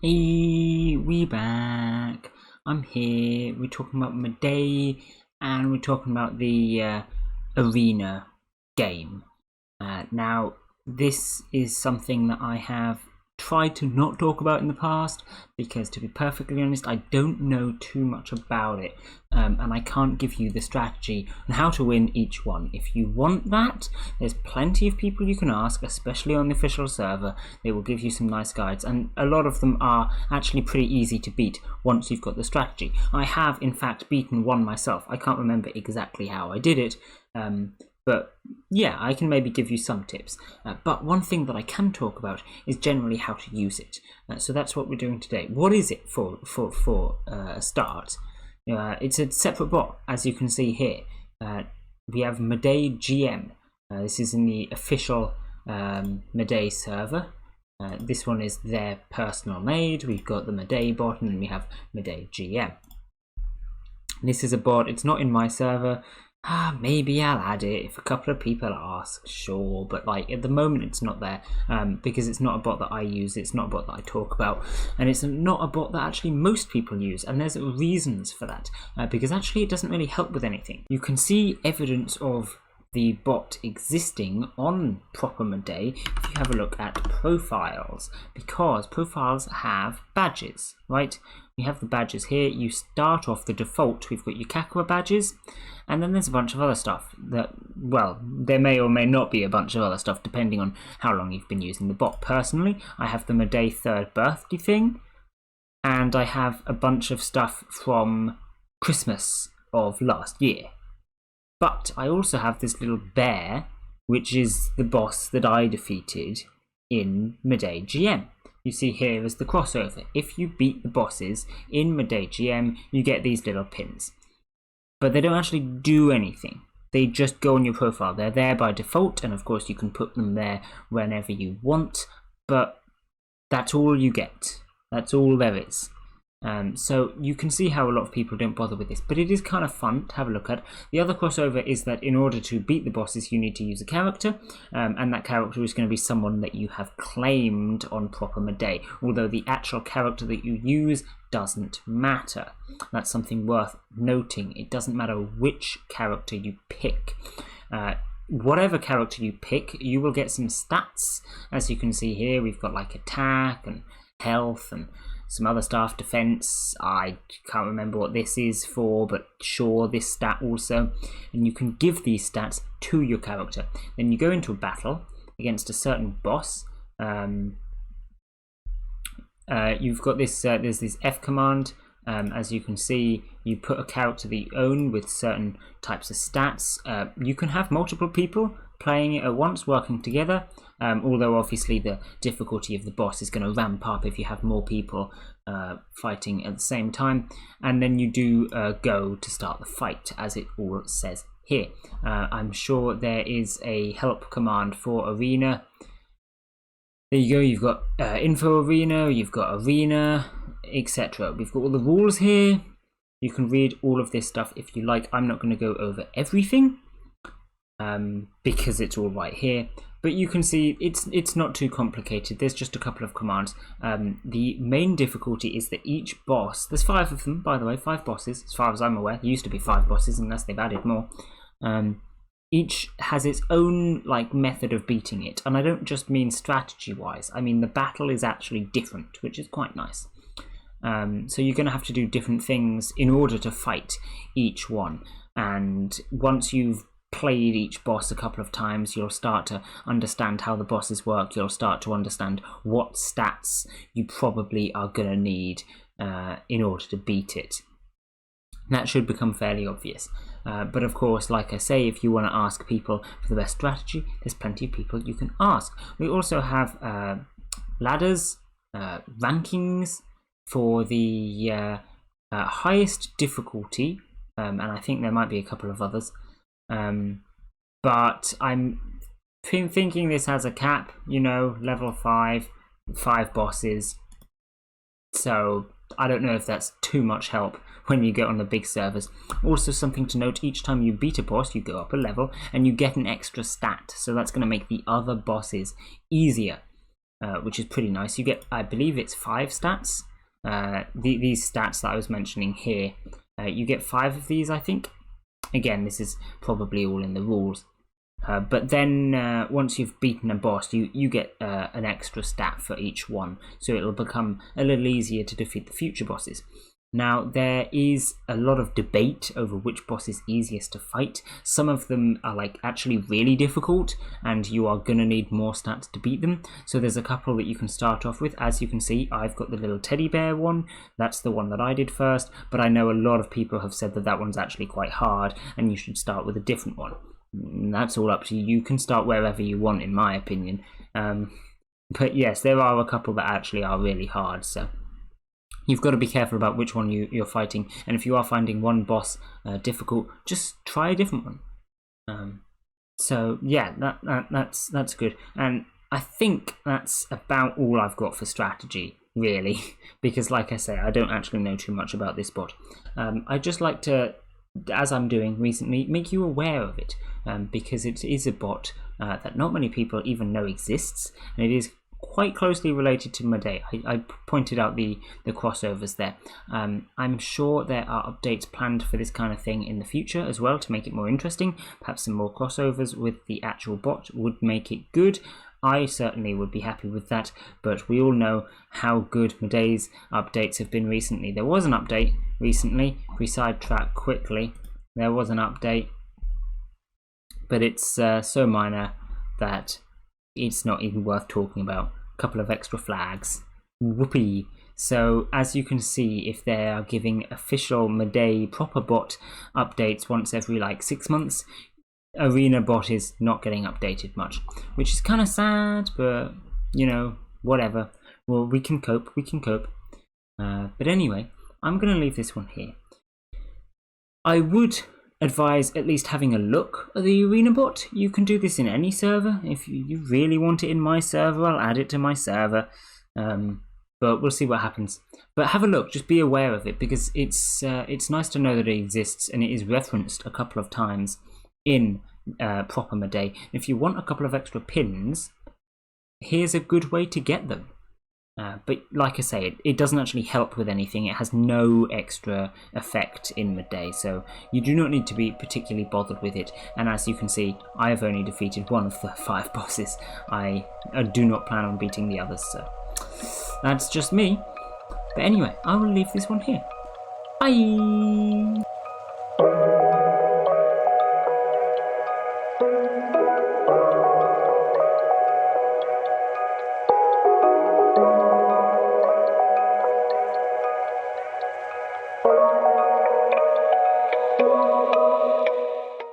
Hey, we back. I'm here. We're talking about Mudae, and we're talking about the arena game. Now, this is something that I have tried to not talk about in the past because, to be perfectly honest, I don't know too much about it, and I can't give you the strategy on how to win each one. If you want that, there's plenty of people you can ask, especially on the official server. They will give you some nice guides, and a lot of them are actually pretty easy to beat once you've got the strategy. I have, in fact, beaten one myself. I can't remember exactly how I did it, but yeah, I can maybe give you some tips. But one thing that I can talk about is generally how to use it. So that's what we're doing today. What is it for a start? It's a separate bot, as you can see here. We have Mudae GM. This is in the official Mudae server. This one is their personal made. We've got the Mudae bot, and then we have Mudae GM. This is a bot. It's not in my server. Maybe I'll add it if a couple of people ask, sure, but like at the moment it's not there because it's not a bot that I use, it's not a bot that I talk about, and it's not a bot that actually most people use, and there's reasons for that, because actually it doesn't really help with anything. You can see evidence of the bot existing on proper Mudae if you have a look at profiles, because profiles have badges, right? We have the badges here. You start off the default, we've got your Kakua badges, and then there's a bunch of other stuff that, well, there may or may not be a bunch of other stuff depending on how long you've been using the bot. Personally, I have the Mudae third birthday thing, and I have a bunch of stuff from Christmas of last year. But I also have this little bear, which is the boss that I defeated in Mudae GM. You see here is the crossover. If you beat the bosses in Mudae GM, you get these little pins. But they don't actually do anything. They just go on your profile. They're there by default, and of course you can put them there whenever you want, but that's all you get. That's all there is. So you can see how a lot of people don't bother with this, but it is kind of fun to have a look at. The other crossover is that in order to beat the bosses, you need to use a character, and that character is going to be someone that you have claimed on proper Mudae, although the actual character that you use doesn't matter. That's something worth noting. It doesn't matter which character you pick. Whatever character you pick, you will get some stats. As you can see here, we've got like attack and health and some other stuff, defense. I can't remember what this is for, but sure, this stat also. And you can give these stats to your character. Then you go into a battle against a certain boss. You've got this, there's this F command. As you can see, you put a character that you own with certain types of stats. You can have multiple people playing it at once, working together, although obviously the difficulty of the boss is going to ramp up if you have more people fighting at the same time. And then you do go to start the fight, as it all says here. I'm sure there is a help command for arena. There you go, you've got info arena, you've got arena, etc. We've got all the rules here. You can read all of this stuff if you like. I'm not going to go over everything because it's all right here. But you can see it's not too complicated. There's just a couple of commands. The main difficulty is that each boss, there's 5 of them, by the way, 5 bosses, as far as I'm aware. There used to be 5 bosses, unless they've added more. Each has its own like method of beating it, and I don't just mean strategy-wise. I mean the battle is actually different, which is quite nice. So you're going to have to do different things in order to fight each one. And once you've played each boss a couple of times, you'll start to understand how the bosses work. You'll start to understand what stats you probably are going to need in order to beat it. That should become fairly obvious. But of course, like I say, if you want to ask people for the best strategy, there's plenty of people you can ask. We also have ladders, rankings for the highest difficulty, and I think there might be a couple of others. But I'm thinking this has a cap, you know, level 5, 5 bosses. So I don't know if that's too much help when you get on the big servers. Also, something to note, each time you beat a boss, you go up a level and you get an extra stat. So that's going to make the other bosses easier. which is pretty nice. You get, I believe it's 5 stats. These stats that I was mentioning here, you get 5 of these, I think. Again, this is probably all in the rules. But then once you've beaten a boss, you get an extra stat for each one, so it'll become a little easier to defeat the future bosses. Now, there is a lot of debate over which boss is easiest to fight. Some of them are like actually really difficult, and you are gonna need more stats to beat them. So there's a couple that you can start off with. As you can see, I've got the little teddy bear one. That's the one that I did first, but I know a lot of people have said that that one's actually quite hard, and you should start with a different one. That's all up to you. You can start wherever you want, in my opinion. But yes, there are a couple that actually are really hard, so you've got to be careful about which one you're fighting. And if you are finding one boss difficult, just try a different one. So yeah, that's good. And I think that's about all I've got for strategy, really, because like I say, I don't actually know too much about this bot. I'd just like to, as I'm doing recently, make you aware of it, because it is a bot that not many people even know exists, and it is quite closely related to Mudae. I pointed out the crossovers there. I'm sure there are updates planned for this kind of thing in the future as well to make it more interesting. Perhaps some more crossovers with the actual bot would make it good. I certainly would be happy with that, but we all know how good Mudae's updates have been recently. There was an update recently. If we sidetrack quickly, there was an update, but it's so minor that it's not even worth talking about. A couple of extra flags. Whoopee. So as you can see, if they are giving official Mudae proper bot updates once every like 6 months, Arena bot is not getting updated much, which is kind of sad, but you know, whatever. Well, we can cope. But anyway, I'm going to leave this one here. I would advise at least having a look at the Arena bot. You can do this in any server. If you really want it in my server, I'll add it to my server. But we'll see what happens. But have a look, just be aware of it, because it's nice to know that it exists, and it is referenced a couple of times in proper Mudae. If you want a couple of extra pins, here's a good way to get them. But like I say, it doesn't actually help with anything. It has no extra effect in Mudae, so you do not need to be particularly bothered with it. And as you can see, I have only defeated one of the 5 bosses. I do not plan on beating the others, so that's just me. But anyway, I will leave this one here. Bye!